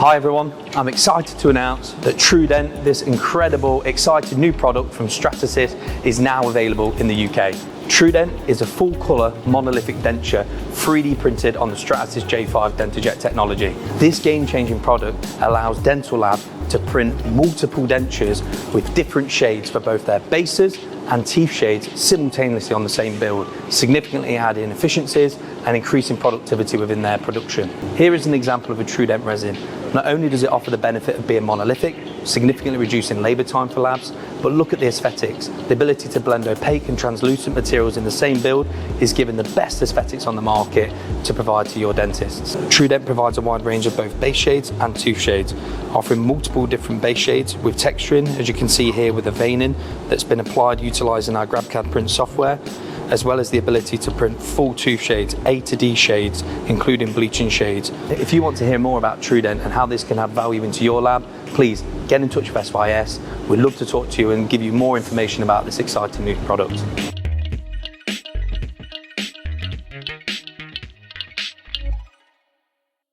Hi everyone, I'm excited to announce that TrueDent, this incredible, exciting new product from Stratasys, is now available in the UK. TrueDent is a full colour monolithic denture 3D printed on the Stratasys J5 DentaJet technology. This game-changing product allows Dental Lab to print multiple dentures with different shades for both their bases and teeth shades simultaneously on the same build, significantly adding efficiencies and increasing productivity within their production. Here is an example of a TrueDent resin. Not only does it offer the benefit of being monolithic, significantly reducing labour time for labs, but look at the aesthetics. The ability to blend opaque and translucent materials in the same build is giving the best aesthetics on the market to provide to your dentists. TrueDent provides a wide range of both base shades and tooth shades, offering multiple different base shades with texturing, as you can see here with the veining that's been applied utilising our GrabCAD print software, as well as the ability to print full tooth shades, A to D shades, including bleaching shades. If you want to hear more about TrueDent and how this can add value into your lab, please get in touch with SYS. We'd love to talk to you and give you more information about this exciting new product.